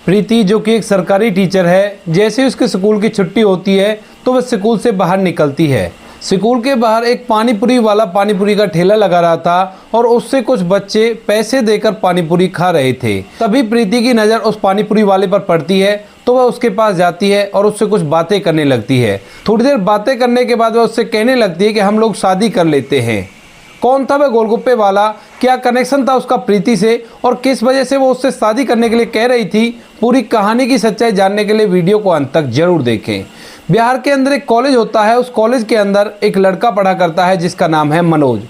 प्रीति जो कि एक सरकारी टीचर है, जैसे ही उसके स्कूल की छुट्टी होती है तो वह स्कूल से बाहर निकलती है। स्कूल के बाहर एक पानीपुरी वाला पानीपुरी का ठेला लगा रहा था और उससे कुछ बच्चे पैसे देकर पानीपुरी खा रहे थे। तभी प्रीति की नज़र उस पानीपुरी वाले पर पड़ती है तो वह उसके पास जाती है और उससे कुछ बातें करने लगती है। थोड़ी देर बातें करने के बाद वह उससे कहने लगती है कि हम लोग शादी कर लेते हैं। कौन था वह गोलगप्पे वाला, क्या कनेक्शन था उसका प्रीति से और किस वजह से वो उससे शादी करने के लिए कह रही थी, पूरी कहानी की सच्चाई जानने के लिए वीडियो को अंत तक जरूर देखें। बिहार के अंदर एक कॉलेज होता है, उस कॉलेज के अंदर एक लड़का पढ़ा करता है जिसका नाम है मनोज।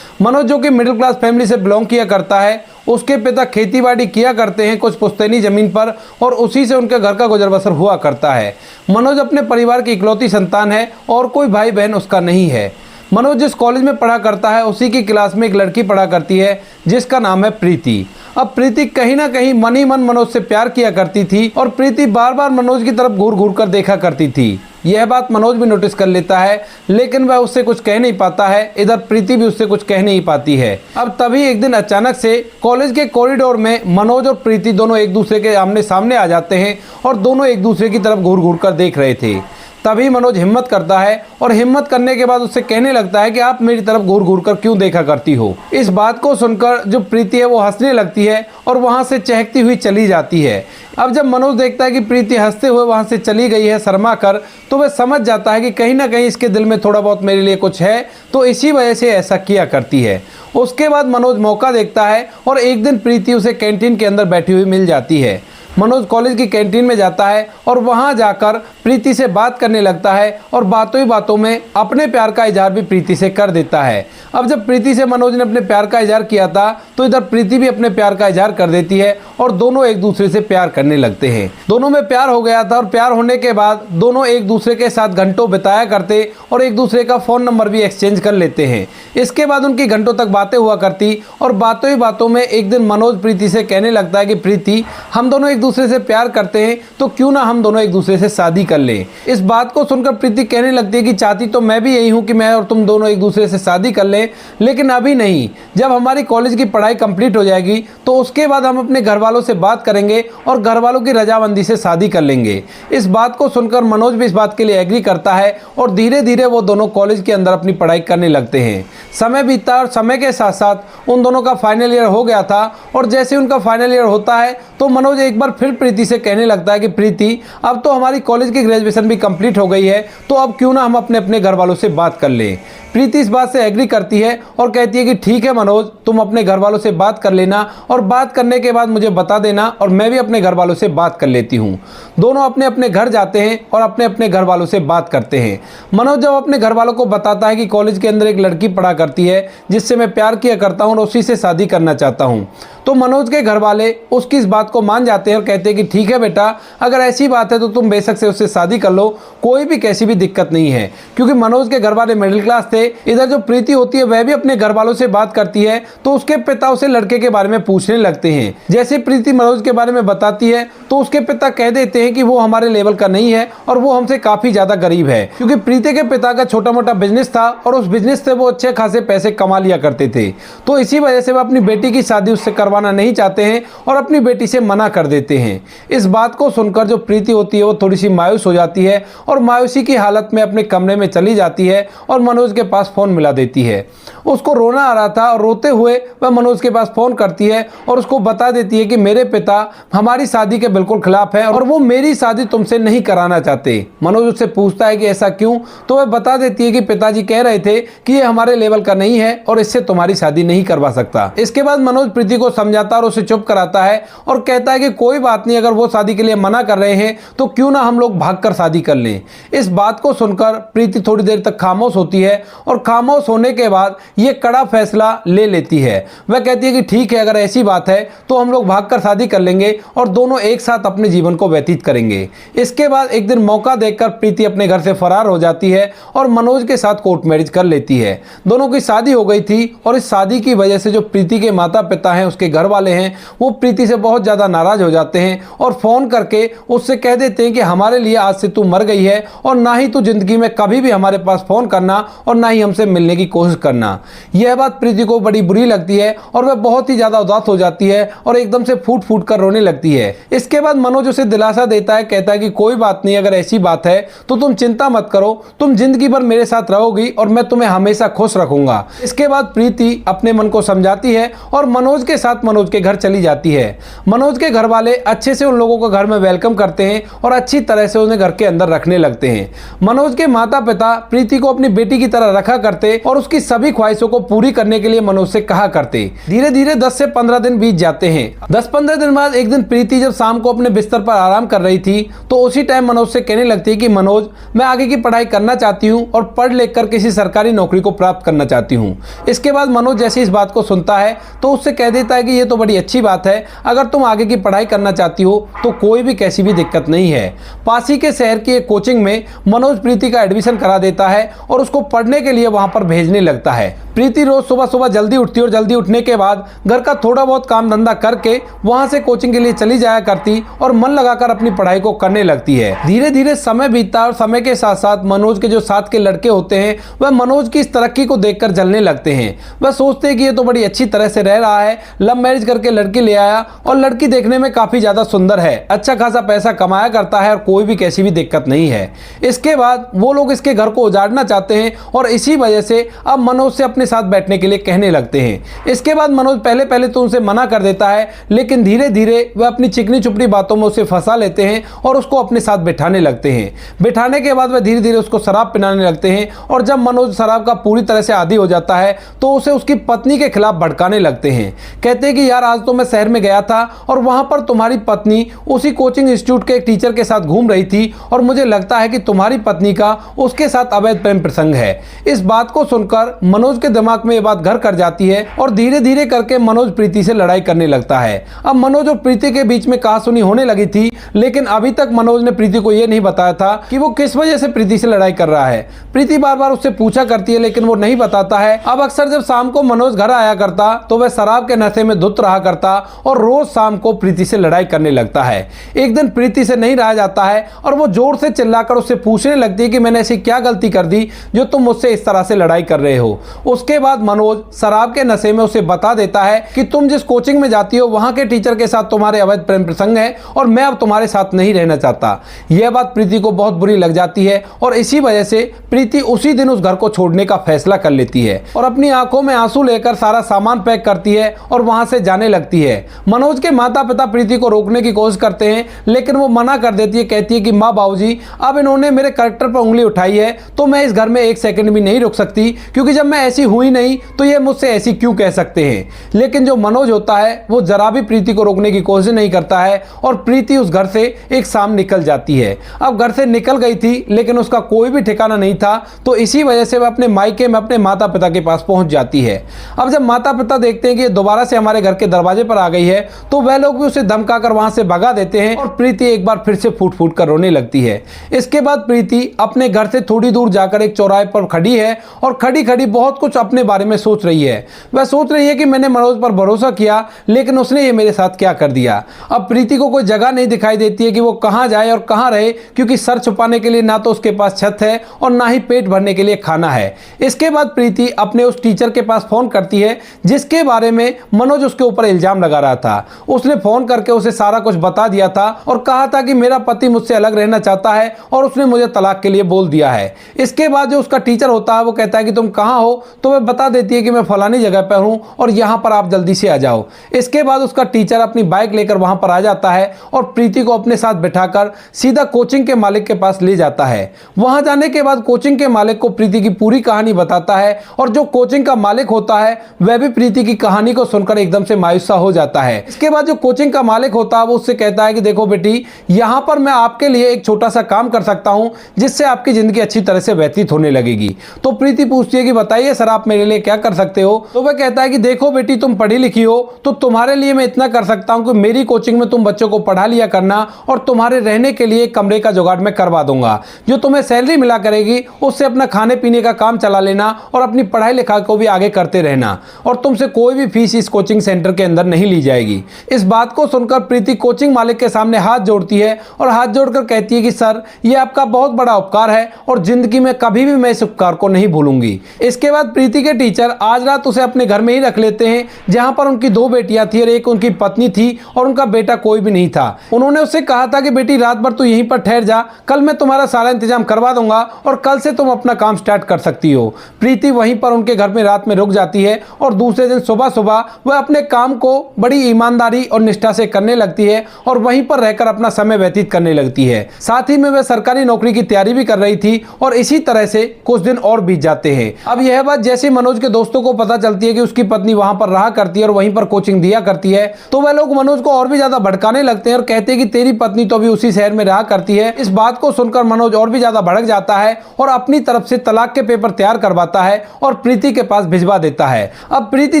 मनोज जो कि मिडिल क्लास फैमिली से बिलोंग किया करता है। उसके पिता खेतीबाड़ी किया करते हैं कुछ पुश्तैनी ज़मीन पर और उसी से उनके घर का गुजर बसर हुआ करता है। मनोज अपने परिवार की इकलौती संतान है और कोई भाई बहन उसका नहीं है। मनोज जिस कॉलेज में पढ़ा करता है उसी की क्लास में एक लड़की पढ़ा करती है जिसका नाम है प्रीति। अब प्रीति कहीं ना कहीं मन ही मन मनोज से प्यार किया करती थी और प्रीति बार बार मनोज की तरफ घूर घूर कर देखा करती थी। यह बात मनोज भी नोटिस कर लेता है, लेकिन वह उससे कुछ कह नहीं पाता है। इधर प्रीति भी उससे कुछ कह नहीं पाती है। अब तभी एक दिन अचानक से कॉलेज के कॉरिडोर में मनोज और प्रीति दोनों एक दूसरे के आमने सामने आ जाते हैं और दोनों एक दूसरे की तरफ घूर घूर कर देख रहे थे। तभी मनोज हिम्मत करता है और हिम्मत करने के बाद उससे कहने लगता है कि आप मेरी तरफ घूर घूर कर क्यों देखा करती हो। इस बात को सुनकर जो प्रीति है वो हंसने लगती है और वहां से चहकती हुई चली जाती है। अब जब मनोज देखता है कि प्रीति हंसते हुए वहां से चली गई है शर्मा कर, तो वह समझ जाता है कि कहीं ना कहीं इसके दिल में थोड़ा बहुत मेरे लिए कुछ है, तो इसी वजह से ऐसा किया करती है। उसके बाद मनोज मौका देखता है और एक दिन प्रीति उसे कैंटीन के अंदर बैठी हुई मिल जाती है। मनोज कॉलेज की कैंटीन में जाता है और वहां जाकर प्रीति से बात करने लगता है और बातों ही बातों में अपने प्यार का इजहार भी प्रीति से कर देता है। अब जब प्रीति से मनोज ने अपने प्यार का इजहार किया था तो इधर प्रीति भी अपने प्यार का इजहार कर देती है और दोनों एक दूसरे से प्यार करने लगते हैं। दोनों में प्यार हो गया था और प्यार होने के बाद दोनों एक दूसरे के साथ घंटों बिताया करते और एक दूसरे का फ़ोन नंबर भी एक्सचेंज कर लेते हैं। इसके बाद उनकी घंटों तक बातें हुआ करती और बातों ही बातों में एक दिन मनोज प्रीति से कहने लगता है कि प्रीति, हम दोनों एक दूसरे से प्यार करते हैं तो क्यों ना हम दोनों एक दूसरे से शादी कर लें। इस बात को सुनकर प्रीति कहने लगती है कि चाहती तो मैं भी यही हूं कि मैं और तुम दोनों एक दूसरे से शादी कर लें, लेकिन अभी नहीं। जब हमारी कॉलेज की पढ़ाई कंप्लीट हो जाएगी तो उसके बाद हम अपने घर वालों से बात करेंगे और घर वालों की रजामंदी से शादी कर लेंगे। इस बात को सुनकर मनोज भी इस बात के लिए एग्री करता है और धीरे धीरे वो दोनों कॉलेज के अंदर अपनी पढ़ाई करने लगते हैं। समय बीता और समय के साथ साथ उन दोनों का फाइनल ईयर हो गया था और जैसे उनका फाइनल ईयर होता है तो मनोज एक बार फिर प्रीति से कहने लगता है कि प्रीति, अब तो हमारी कॉलेज की ग्रेजुएशन भी कंप्लीट हो गई है, तो अब क्यों ना हम अपने अपने घर वालों से बात कर लें। प्रीति इस बात से एग्री करती है और कहती है कि ठीक है मनोज, तुम अपने घर वालों से बात कर लेना और बात करने के बाद मुझे बता देना और मैं भी अपने घर वालों से बात कर लेती हूँ। दोनों अपने अपने घर जाते हैं और अपने अपने घर वालों से बात करते हैं। मनोज जब अपने घर वालों को बताता है कि कॉलेज के अंदर एक लड़की पढ़ा करती है जिससे मैं प्यार किया करता हूँ और उसी से शादी करना चाहता हूँ, तो मनोज के घर वाले उसकी इस बात को मान जाते हैं और कहते हैं कि ठीक है बेटा, अगर ऐसी बात है तो तुम बेशक से उससे शादी कर लो, कोई भी कैसी भी दिक्कत नहीं है। क्योंकि मनोज के घर वाले मिडिल क्लास थे। इधर जो प्रीति होती है वह भी अपने घर वालों से बात करती है तो उसके पिता उसे लड़के के बारे में पूछने लगते हैं। जैसे प्रीति मनोज के बारे में बताती है तो उसके पिता कह देते हैं कि वो हमारे लेवल का नहीं है और वो हमसे काफी ज्यादा गरीब है, क्योंकि प्रीति के पिता का छोटा मोटा बिजनेस था और उस बिजनेस से वो अच्छे खासे पैसे कमा लिया करते थे। तो इसी वजह से वो अपनी बेटी की शादी उससे करवाना नहीं चाहते हैं और अपनी बेटी से मना कर देते हैं। इस बात को सुनकर जो प्रीति होती है वो थोड़ी सी मायूस हो जाती है और मायूसी की हालत में अपने कमरे में चली जाती है और मनोज के पास फोन मिला देती है। उसको रोना आ रहा था और रोते हुए वह मनोज के पास फोन करती है और उसको बता देती है कि मेरे पिता हमारी शादी के बिल्कुल खिलाफ है और वो मेरी शादी तुमसे नहीं कराना चाहते। मनोज उससे पूछता है कि ऐसा क्यों, तो वह बता देती है कि पिताजी कह रहे थे कि ये हमारे लेवल का नहीं है और इससे तुम्हारी शादी नहीं करवा सकता। इसके बाद मनोज प्रीति को समझाता और उसे चुप कराता है और कहता है कि कोई बात नहीं, अगर वो शादी के लिए मना कर रहे हैं तो क्यों ना हम लोग भागकर शादी कर लें। इस बात को सुनकर प्रीति थोड़ी देर तक खामोश होती है और खामोश होने के बाद ये कड़ा फैसला ले लेती है। वह कहती है कि ठीक है, अगर ऐसी बात है तो हम लोग भागकर शादी कर लेंगे और दोनों एक साथ अपने जीवन को व्यतीत करेंगे। इसके बाद एक दिन मौका देखकर प्रीति अपने घर से फरार हो जाती है और मनोज के साथ कोर्ट मैरिज कर लेती है। दोनों की शादी हो गई थी और इस शादी की वजह से जो प्रीति के माता पिता हैं उसके घर वाले हैं वो प्रीति से बहुत ज़्यादा नाराज़ हो जाते हैं और फ़ोन करके उससे कह देते हैं कि हमारे लिए आज से तू मर गई है और ना ही तू ज़िंदगी में कभी भी हमारे पास फ़ोन करना और ना ही हमसे मिलने की कोशिश करना। यह बात प्रीति को बड़ी बुरी लगती है और वह बहुत ही ज़्यादा उदास हो जाती है और एकदम से फूट फूट कर रोने लगती है। इसके बाद मनोज उसे दिलासा देता है, कहता है कि कोई बात नहीं, अगर ऐसी बात है तो तुम चिंता मत करो, तुम जिंदगी भर मेरे साथ रहोगी और मैं तुम्हें हमेशा खुश रखूंगा। इसके बाद प्रीति अपने मन को समझाती है और मनोज के साथ मनोज के घर चली जाती है। मनोज के घर वाले अच्छे से उन लोगों को घर में वेलकम करते हैं और अच्छी तरह से उन्हें घर के अंदर रखने लगते हैं। मनोज के माता पिता प्रीति को अपनी बेटी की तरह रखा करते और उसकी सभी ख्वाहिशों को पूरी करने के लिए मनोज से कहा करते। धीरे धीरे 10 से 15 दिन बीत जाते हैं। 10-15 दिन बाद एक दिन प्रीति जब शाम को अपने बिस्तर पर आराम कर रही थी तो उसी टाइम मनोज से कहने लगती है कि मनोज, मैं आगे की पढ़ाई करना चाहती हूँ और पढ़ लिख कर किसी सरकारी नौकरी को प्राप्त करना चाहती हूँ। इसके बाद मनोज जैसे इस बात को सुनता है तो उससे कह देता है कि ये तो बड़ी अच्छी बात है, अगर तुम आगे की पढ़ाई करना चाहती हो तो कोई भी कैसी भी दिक्कत नहीं है। पास ही के शहर की एक कोचिंग में मनोज प्रीति का एडमिशन करा देता है और उसको पढ़ने के लिए वहां पर भेजने लगता है। प्रीति रोज सुबह सुबह जल्दी उठती और जल्दी उठने के बाद घर का थोड़ा बहुत काम धंधा करके वहां से कोचिंग के लिए चली जाया करती और मन लगाकर अपनी पढ़ाई को करने लगती है। धीरे धीरे समय बीतता और समय के साथ साथ मनोज के जो साथ के लड़के होते हैं वह मनोज की इस तरक्की को देखकर जलने लगते हैं। वह सोचते हैं कि ये तो बड़ी अच्छी तरह से रह रहा है, लव मैरिज करके लड़की ले आया और लड़की देखने में काफी ज्यादा सुंदर है, अच्छा खासा पैसा कमाया करता है और कोई भी कैसी भी दिक्कत नहीं है। इसके बाद वो लोग इसके घर को उजाड़ना चाहते हैं और इसी वजह से अब मनोज से अपने साथ बैठने के लिए कहने लगते हैं। इसके बाद मनोज पहले पहले तो उनसे मना कर देता है, लेकिन धीरे धीरे वह अपनी चिकनी चुपड़ी बातों में उसे फंसा लेते हैं और उसको अपने साथ बिठाने लगते हैं। बिठाने के बाद वह धीरे धीरे उसको शराब पिलाने लगते हैं और जब मनोज शराब का पूरी तरह से आदी हो जाता है तो उसे उसकी पत्नी के खिलाफ भड़काने लगते हैं। कहते हैं कि यार, आज तो मैं शहर में गया था और वहां पर तुम्हारी पत्नी उसी कोचिंग इंस्टीट्यूट के एक टीचर के साथ घूम रही थी और मुझे लगता है कि तुम्हारी पत्नी का उसके साथ अवैध प्रेम प्रसंग है। इस बात को सुनकर मनोज के दिमाग में ये बात घर कर जाती है और धीरे धीरे करके मनोज प्रीति से लड़ाई करने लगता है। अब मनोज और प्रीति के बीच में कहासुनी होने लगी थी, लेकिन अभी तक मनोज ने प्रीति को यह नहीं बताया था कि वो किस वजह से प्रीति से लड़ाई कर रहा है। प्रीति बार बार उससे पूछा करती है लेकिन वो नहीं बताता है। अब अक्सर जब शाम को मनोज घर आया करता तो वह शराब के नशे में धुत रहा करता और रोज शाम को प्रीति से लड़ाई करने लगता है। एक दिन प्रीति से नहीं रहा जाता है और वो जोर से चिल्लाकर उससे पूछने लगती है कि मैंने ऐसी क्या गलती कर दी जो तुम मुझसे इस तरह से लड़ाई कर रहे हो। उसके बाद मनोज शराब के नशे में उसे बता देता है कि तुम जिस कोचिंग में जाती हो वहां के टीचर के साथ तुम्हारे अवैध प्रेम प्रसंग है और मैं अब तुम्हारे साथ नहीं रहना चाहता। यह बात प्रीति को बहुत बुरी लग जाती है और इसी वजह से प्रीति उसी दिन उस घर को छोड़ने का फैसला कर लेती है और अपनी आंखों में आंसू लेकर सारा सामान पैक करती है और वहां से जाने लगती है। मनोज के माता पिता प्रीति को रोकने की कोशिश करते हैं लेकिन वो मना कर देती है। कहती है कि माँ बाबूजी, अब इन्होंने मेरे कैरेक्टर पर उंगली उठाई है तो मैं इस घर में एक सेकंड भी नहीं रुक सकती, क्योंकि जब मैं ऐसी हुई नहीं तो ये मुझसे ऐसी क्यों कह सकते हैं। लेकिन जो मनोज होता है वो जरा भी प्रीति को रोकने की कोशिश नहीं करता है और प्रीति उस घर से एक शाम निकल जाती है। अब घर से निकल गई थी लेकिन उसका कोई भी ठिकाना नहीं था, तो इसी वजह से वह अपने मायके में अपने माता पिता के पास पहुंच जाती है। अब जब माता पिता देखते हैं कि दोबारा से हमारे घर के दरवाजे पर आ गई है तो वह लोग भी उसे धमकाकर वहां से भगा देते हैं और प्रीति एक बार फिर से फूट फूट कर रोने लगती है। इसके बाद प्रीति अपने घर से थोड़ी दूर जाकर एक चौराहे पर खड़ी है और खड़ी खड़ी बहुत कुछ अपने बारे में सोच रही है। वह सोच रही है कि मैंने मनोज पर भरोसा किया लेकिन उसने ये मेरे साथ क्या कर दिया। अब प्रीति को कोई जगह नहीं दिखाई देती है कि वो कहां जाए और कहां रहे, क्योंकि सर छुपाने के लिए ना तो उसके पास छत है और ना ही पेट भरने के लिए खाना है। इसके बाद प्रीति अपने उस टीचर के पास फोन करती है जिसके बारे में मनोज उसके ऊपर इल्जाम लगा रहा था। उसने फोन करके उसे सारा कुछ बता दिया था और कहा था कि मेरा पति मुझसे अलग रहना चाहता है और उसने मुझे तलाक के लिए बोल दिया है। इसके बाद जो उसका टीचर होता है वो कहता है कि तुम कहां हो, तो वह बता देती है कि मैं फलानी जगह पर हूं और यहां पर आप जल्दी से आ जाओ। इसके बाद उसका टीचर अपनी बाइक लेकर वहां पर आ जाता है और प्रीति को अपने साथ बिठाकर सीधा कोचिंग के मालिक के पास ले जाता है। वहां जाने के बाद कोचिंग के मालिक को प्रीति की पूरी कहानी बताता है और जो कोचिंग का मालिक होता है वह भी प्रीति की कहानी को सुनकर एकदम से मायूस हो जाता है। इसके बाद जो कोचिंग का मालिक होता है वो उससे कहता है कि देखो बेटी, यहां पर मैं आपके लिए एक छोटा सा काम कर सकता हूं जिससे आपकी जिंदगी अच्छी तरह से व्यतीत होने लगेगी। तो प्रीति पूछती है कि बताइए सर, आप मेरे लिए क्या कर सकते हो। तो वह कहता है कि देखो बेटी, तुम पढ़ी लिखी हो तो तुम्हारे लिए मैं इतना कर सकता हूं कि मेरी कोचिंग में तुम बच्चों को पढ़ा लिया करना और तुम्हारे रहने के लिए कमरे का जुगाड़ मैं करवा दूंगा। जो तुम्हें सैलरी मिला करेगी उससे अपना खाने पीने का काम चला लेना और अपनी पढ़ाई लिखाई को भी आगे करते रहना और तुमसे कोई भी फीस इस कोचिंग कोचिंग सेंटर के अंदर नहीं ली जाएगी। इस बात को सुनकर प्रीति कोचिंग मालिक के सामने हाथ जोड़ती है और हाथ जोड़कर कहती है कि सर, ये आपका बहुत बड़ा उपकार है और जिंदगी में कभी भी मैं इस उपकार को नहीं भूलूंगी। इसके बाद प्रीति के टीचर आज रात उसे अपने घर में ही रख लेते हैं, जहां पर उनकी 2 बेटियां थी और एक उनकी पत्नी थी और उनका बेटा कोई भी नहीं था। उन्होंने उससे कहा था कि बेटी रात भर तू यहीं पर ठहर जा, कल मैं तुम्हारा सारा इंतजाम करवा दूंगा और कल से तुम अपना काम स्टार्ट कर सकती हो। प्रीति वहीं पर उनके घर में रात में रुक जाती है और दूसरे दिन सुबह सुबह वह अपने काम को बड़ी ईमानदारी और निष्ठा से करने लगती है और वहीं पर रहकर अपना समय व्यतीत करने लगती है। साथ ही में वह सरकारी नौकरी की तैयारी भी कर रही थी और इसी तरह से कुछ दिन और बीत जाते हैं। अब यह बात जैसे मनोज के दोस्तों को पता चलती है कि उसकी पत्नी वहां पर रहा करती है और वहीं पर कोचिंग दिया करती है, तो वह लोग मनोज को और भी ज्यादा भड़काने लगते हैं और कहते हैं कि तेरी पत्नी तो अभी उसी शहर में रहा करती है। इस बात को सुनकर मनोज और भी ज्यादा भड़क जाता है और अपनी तरफ से तलाक के पेपर तैयार करवाता है और प्रीति के पास भिजवा देता है। अब प्रीति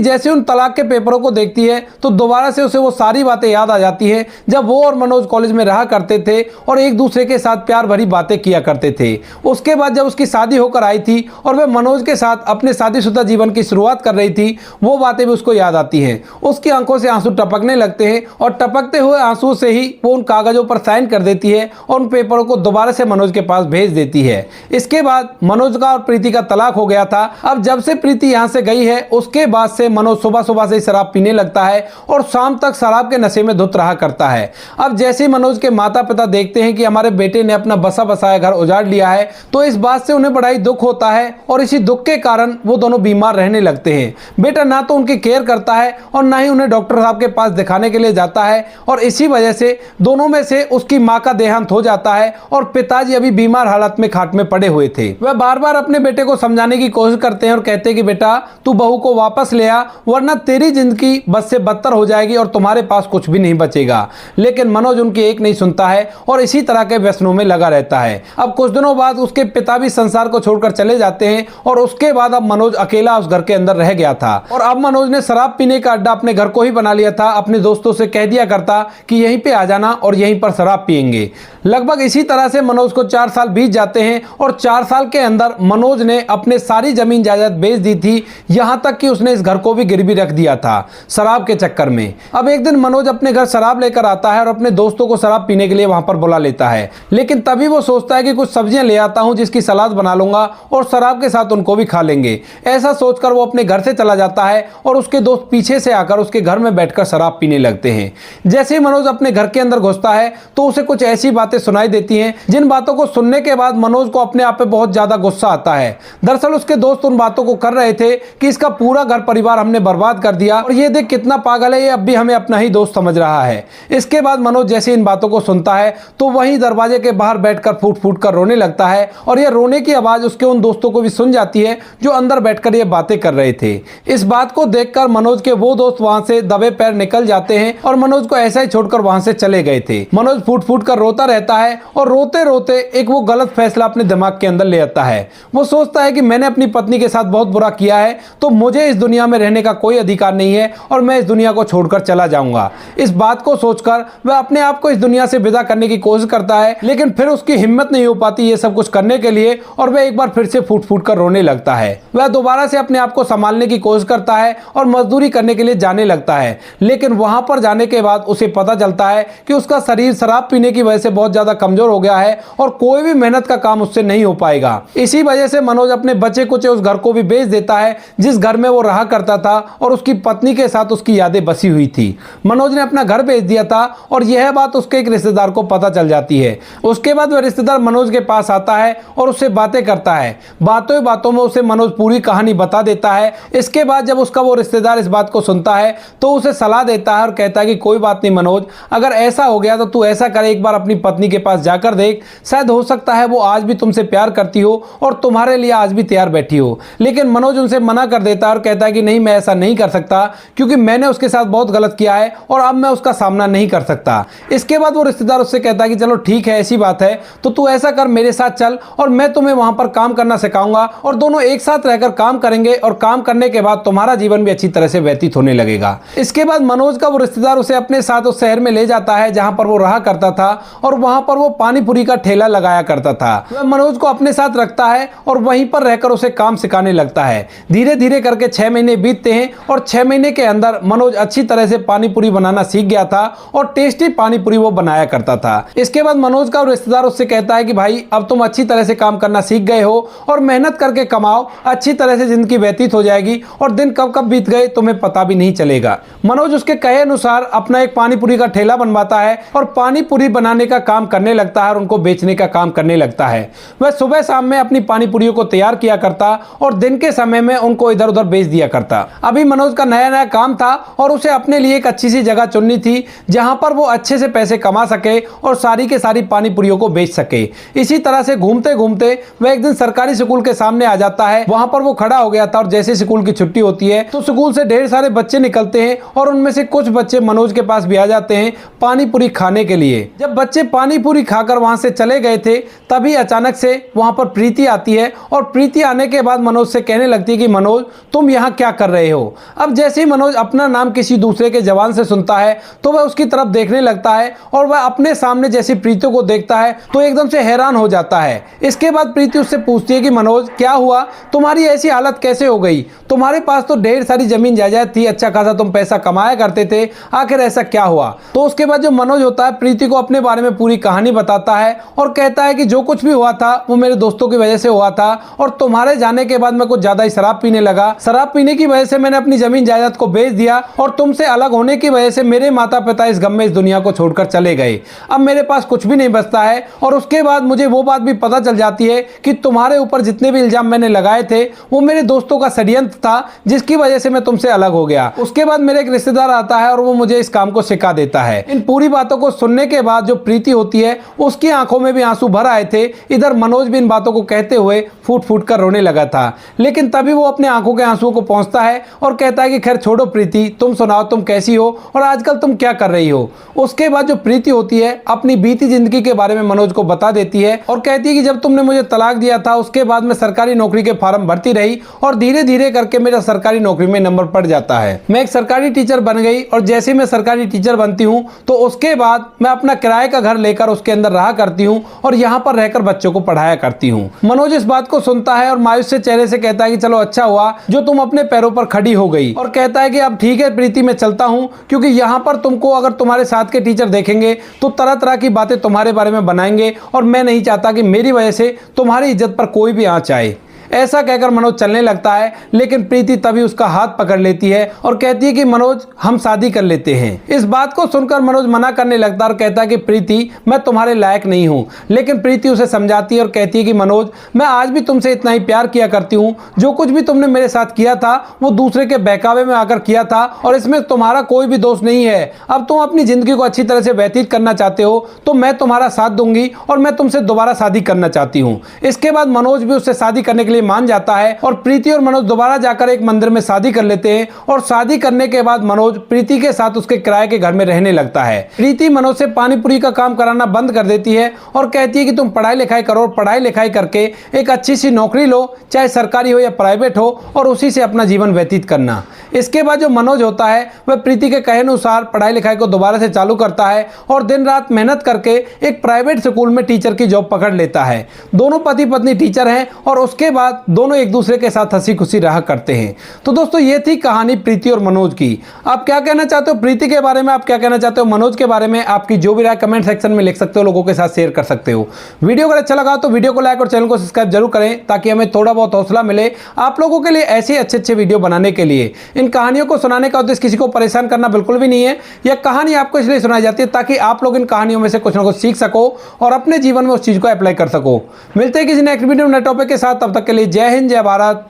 जैसे उन तलाक के पेपरों को देखती है तो दोबारा से उसे वो सारी बातें याद आ जाती है जब वो और मनोज कॉलेज में रहा करते थे और एक दूसरे के साथ प्यार भरी बातें किया करते थे। उसके बाद जब उसकी शादी होकर आई थी और वह मनोज के साथ अपने शादीशुदा जीवन की शुरुआत कर रही थी, वो बातें भी उसको याद आती हैं। उसकी आंखों से आंसू टपकने लगते हैं और टपकते हुए आंसू से ही वो उन कागजों पर साइन कर देती है और उन पेपरों को दोबारा से मनोज के पास भेज देती है। इसके बाद मनोज का और प्रीति का तलाक हो गया था। अब जब से प्रीति यहाँ से गई है उसके बाद से मनोज सुबह सुबह से शराब पीने लगता है और शाम तक शराब के नशे में धुत रहा करता है। अब जैसे ही मनोज के माता पिता देखते हैं कि हमारे बेटे ने अपना बसा बसाया घर उजाड़ लिया है, तो इस बात से उन्हें बड़ा ही दुख होता है और इसी दुख के कारण वो दोनों बीमार रहने लगते हैं। बेटा ना तो उनकी केयर करता है और ना ही उन्हें डॉक्टर साहब के पास दिखाने के लिए जाता है और इसी वजह से दोनों में से उसकी मां का देहांत हो जाता है और पिताजी अभी बीमार हालत में खाट में पड़े हुए थे। वह बार बार अपने बेटे को समझाने की कोशिश करते हैं और कहते हैं कि बेटा तू बहू को वापस ले आ, वरना तेरी जिंदगी बद से बदतर हो जाएगी और तुम्हारे पास कुछ भी नहीं बचेगा। लेकिन मनोज उनकी एक नहीं सुनता है और इसी तरह के व्यसनों में लगा रहता है। अब कुछ दिनों बाद उसके पिता भी संसार को छोड़कर चले जाते हैं और उसके बाद अब मनोज अकेला उस घर के अंदर रह गया था और अब मनोज ने शराब पीने का अड्डा अपने घर को ही बना लिया था। अपने दोस्तों से कह दिया करता कि यहीं पे आ जाना और यहीं पर शराब पिएंगे। लगभग इसी तरह से मनोज को 4 साल बीत जाते हैं और 4 साल के अंदर मनोज ने अपने सारी जमीन जायदाद बेच दी थी, यहां तक कि उसने इस घर को भी गिरवी रख दिया था शराब के चक्कर में। अब एक दिन मनोज अपने घर शराब लेकर आता है और अपने दोस्तों को शराब पीने के लिए वहां पर बुला लेता है, लेकिन तभी वो सोचता है कि कुछ सब्जियां ले आता हूं जिसकी सलाद बना लूंगा और शराब के साथ उनको भी खा लेंगे। ऐसा सोचकर वो अपने घर से चला जाता है और उसके दोस्त पीछे से आकर उसके घर में बैठकर शराब पीने लगते हैं। जैसे ही मनोज अपने घर के अंदर घुसता है तो उसे कुछ ऐसी बातें सुनाई देती हैं जिन बातों को सुनने के बाद मनोज को अपने आप पे बहुत ज्यादा गुस्सा आता है। दरअसल उसके दोस्त उन बातों को कर रहे थे कि इसका पूरा घर परिवार हमने बर्बाद कर दिया और ये देख कितना पागल है, ये अब भी हमें अपना ही दोस्त समझ रहा है। इसके बाद मनोज जैसे इन बातों को सुनता है तो वहीं दरवाजे के बाहर बैठकर फूट फूट कर रोने लगता है और यह रोने की आवाज उसके उन दोस्तों को भी सुन जाती है जो अंदर बैठकर ये बातें कर रहे थे। इस बात को देखकर मनोज के वो दोस्त वहां से दबे पैर निकल जाते हैं और मनोज को ऐसा ही छोड़कर वहां से चले गए थे। मनोज फूट फूट कर रोता रहता है और रोते रोते एक वो गलत फैसला अपने दिमाग के अंदर ले आता है। वो सोचता है कि मैंने अपनी पत्नी के साथ बहुत बुरा किया है तो मुझे इस दुनिया में रहने का कोई अधिकार नहीं है और मैं इस दुनिया को छोड़कर चला जाऊंगा। इस बात को सोचकर वह अपने आप को इस दुनिया से विदा करने की कोशिश करता है, लेकिन फिर उसकी हिम्मत नहीं हो पाती ये सब कुछ करने के लिए और वह एक बार फिर से फूट फूट कर रोने लगता है। वह दोबारा से अपने आप को संभालने की कोशिश करता है और मजदूरी करने के लिए जाने लगता है, लेकिन वहां पर जाने के बाद उसे पता चलता है कि उसका शरीर शराब पीने की वजह से बहुत ज्यादा कमजोर हो गया है और कोई भी मेहनत का काम उससे नहीं हो पाएगा। इसी वजह से मनोज अपने बचे कुचे उस घर को भी बेच देता है जिस घर में वो रहा करता था और उसकी पत्नी के साथ उसकी यादें बसी हुई थी। मनोज ने अपना घर बेच दिया था और यह बात उसके एक रिश्तेदार को पता चल जाती है। उसके बाद वह रिश्तेदार मनोज के पास आता है और उससे बातें करता है। बातों बातों में उसे मनोज पूरी कहानी बता देता है। इसके बाद जब उसका वो रिश्तेदार इस बात को सुनता है तो उसे सलाह देता है और कहता है कि कोई बात नहीं मनोज, अगर ऐसा हो गया तो तू ऐसा कर, एक बार अपनी पत्नी के पास जाकर देख, शायद हो सकता है वो आज भी तुमसे प्यार करती हो और तुम्हारे लिए आज भी तैयार बैठी हो। लेकिन मनोज उनसे मना कर देता है और कहता है कि नहीं, मैं ऐसा नहीं कर सकता क्योंकि मैंने उसके साथ बहुत गलत किया है और अब मैं उसका सामना नहीं कर सकता। इसके बाद वो रिश्तेदार उससे कहता है कि चलो ठीक है, ऐसी बात है तो तू ऐसा कर, मेरे साथ चल और मैं तुम्हें वहां पर काम करना सिखाऊंगा और दोनों एक साथ रहकर काम करेंगे और काम करने के बाद तुम्हारा जीवन भी अच्छी तरह से व्यतीत होने लगेगा। इसके बाद मनोज का वो रिश्तेदार उसे अपने साथ उस शहर में ले जाता है जहां पर वो रहा करता था और वहां पर वो पानी पूरी का ठेला लगाया करता था। वह मनोज को अपने साथ रखता है और वहीं पर रहकर उसे काम सिखाने लगता है। धीरे धीरे करके 6 महीने बीतते हैं और 6 महीने के अंदर मनोज अच्छी तरह से पानी पूरी बनाना सीख गया था और टेस्टी पानी पूरी वो बनाया करता था। इसके बाद मनोज का रिश्तेदार उससे कहता है कि भाई अब तुम अच्छी तरह से काम करना सीख गए हो और मेहनत करके कमाओ, अच्छी तरह से जिंदगी व्यतीत हो जाएगी और दिन कब कब बीत गए तुम्हें पता भी नहीं चलेगा। मनोज उसके कहे अनुसार अपना एक पानी पूरी का ठेला बनवाता है और पानी पूरी बनाने का काम करने लगता है और उनको बेचने का काम करने लगता है। वह सुबह शाम में अपनी पानी पूरियों को तैयार किया करता और दिन के समय में उनको इधर उधर बेच दिया करता। अभी मनोज का नया नया काम था और उसे अपने लिए एक अच्छी सी जगह चुननी थी जहां पर वो अच्छे से पैसे कमा सके और सारी के सारी पानी पूरियों को बेच सके। इसी तरह से घूमते घूमते वह एक दिन सरकारी स्कूल के सामने आ जाता है। वहां पर वो खड़ा हो गया था और जैसे स्कूल की छुट्टी होती है तो स्कूल से ढेर सारे बच्चे निकलते हैं और उनमें से कुछ बच्चे मनोज के पास भी आ जाते हैं पानी पूरी खाने के लिए। जब बच्चे पानी पूरी खाकर वहां से चले गए थे तभी अचानक से वहां पर प्रीति आती है और प्रीति आने के बाद मनोज से कहने लगती है कि मनोज तुम यहाँ क्या कर रहे हो। अब जैसे ही मनोज अपना नाम किसी दूसरे के जवान से सुनता है तो वह उसकी तरफ देखने लगता है और वह अपने सामने जैसी प्रीति को देखता है तो एकदम से हैरान हो जाता है। इसके बाद प्रीति उससे पूछती है कि मनोज क्या हुआ, तुम्हारी ऐसी हालत कैसे हो गई, तुम्हारे पास तो ढेर सारी जमीन जायदाद थी, अच्छा खासा तुम पैसा कमाया करते थे, आखिर ऐसा क्या हुआ। तो उसके बाद जो मनोज होता है प्रीति को अपने बारे में पूरी कहानी बताता है और कहता है कि जो कुछ भी हुआ था वो मेरे दोस्तों की वजह से हुआ था और तुम्हारे जाने के बाद मैं कुछ ज्यादा ही शराब पीने लगा। शराब पीने की वजह से मैंने अपनी जमीन जायदाद को बेच दिया और तुमसे अलग होने की वजह से मेरे माता पिता इस गम में इस दुनिया को छोड़कर चले गए। अब मेरे पास कुछ भी नहीं बचता है और उसके बाद मुझे वो बात भी पता चल जाती है कि तुम्हारे ऊपर जितने भी इल्जाम मैंने लगाए थे वो मेरे दोस्तों का षड्यंत्र था जिसकी वजह से मैं तुमसे अलग हो गया। उसके बाद मेरे एक रिश्तेदार आता है और वो मुझे इस काम को सिखा देता है। इन पूरी बातों को सुनने के बाद जो प्रीति होती है उसकी आंखों में भी आंसू भर आए थे। इधर मनोज भी इन बातों को कहते हुए फूट फूट कर रोने लगा था, लेकिन तभी वो अपने आंखों के आंसुओं को पहुंचता है और कहता है कि खैर छोड़ो प्रीति, तुम सुनाओ तुम कैसी हो और आजकल तुम क्या कर रही हो। उसके बाद जो प्रीति होती है अपनी बीती जिंदगी के बारे में मनोज को बता देती है और कहती है कि जब तुमने मुझे तलाक दिया था उसके बाद मैं सरकारी नौकरी के फॉर्म भरती रही और धीरे धीरे करके मेरा सरकारी नौकरी में नंबर पड़ जाता है। मैं एक सरकारी टीचर बन गई और जैसे मैं सरकारी टीचर बनती हूँ तो उसके बाद मैं अपना किराए का घर लेकर उसके अंदर रहा करती हूँ और यहाँ पर रहकर बच्चों को पढ़ाया करती हूँ। मनोज इस बात को सुनता है और मायूस से चेहरे से कहता है कि चलो अच्छा हुआ जो तुम अपने पैरों पर खड़ी हो गई, और कहता है कि अब ठीक है प्रीति मैं चलता हूँ, क्योंकि यहाँ पर तुमको अगर तुम्हारे साथ के टीचर देखेंगे तो तरह तरह की बातें तुम्हारे बारे में बनाएंगे और मैं नहीं चाहता कि मेरी वजह से तुम्हारी इज्जत पर कोई भी आंच आए। ऐसा कहकर मनोज चलने लगता है, लेकिन प्रीति तभी उसका हाथ पकड़ लेती है और कहती है कि मनोज हम शादी कर लेते हैं। इस बात को सुनकर मनोज मना करने लगता है और कहता है कि प्रीति मैं तुम्हारे लायक नहीं हूँ, लेकिन प्रीति उसे समझाती है और कहती है कि मनोज मैं आज भी तुमसे इतना ही प्यार किया करती हूँ, जो कुछ भी तुमने मेरे साथ किया था वो दूसरे के बहकावे में आकर किया था और इसमें तुम्हारा कोई भी दोष नहीं है। अब तुम अपनी जिंदगी को अच्छी तरह से व्यतीत करना चाहते हो तो मैं तुम्हारा साथ दूंगी और मैं तुमसे दोबारा शादी करना चाहती हूँ। इसके बाद मनोज भी उससे शादी करने के लिए मान जाता है और प्रीति और मनोज दोबारा जाकर एक मंदिर में शादी कर लेते हैं और शादी करने के बाद मनोज प्रीति के साथ उसके किराए के घर में रहने लगता है। प्रीति मनोज से पानी पूरी का काम कराना बंद कर देती है और कहती है कि तुम पढ़ाई लिखाई करो और पढ़ाई लिखाई करके एक अच्छी सी नौकरी लो, चाहे सरकारी हो या प्राइवेट हो, और उसी से अपना जीवन व्यतीत करना। इसके बाद जो मनोज होता है वह प्रीति के कहे अनुसार पढ़ाई लिखाई को दोबारा से चालू करता है और दिन रात मेहनत करके एक प्राइवेट स्कूल में टीचर की जॉब पकड़ लेता है। दोनों पति पत्नी टीचर हैं और उसके बाद दोनों एक दूसरे के साथ हंसी खुशी रहा करते हैं। तो दोस्तों ये थी कहानी प्रीति और मनोज की। आप क्या कहना चाहते हो प्रीति के बारे में, आप क्या कहना चाहते हो मनोज के बारे में, आपकी जो भी राय कमेंट सेक्शन में लिख सकते हो, लोगों के साथ शेयर कर सकते हो। वीडियो अगर अच्छा लगा तो वीडियो को लाइक और चैनल को सब्सक्राइब जरूर करें ताकि हमें थोड़ा बहुत हौसला मिले आप लोगों के लिए ऐसे अच्छे वीडियो बनाने के लिए। इन कहानियों को सुनाने का उद्देश्य किसी को परेशान करना बिल्कुल भी नहीं है। यह कहानी आपको इसलिए सुनाई जाती है ताकि आप लोग इन कहानियों में से कुछ ना कुछ सीख सको और अपने जीवन में उस चीज को अप्लाई कर सको। मिलते हैं किसी नेक्स्ट वीडियो में नए टॉपिक के साथ, तब तक के लिए जय हिंद, जय भारत,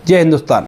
जय हिंदुस्तान।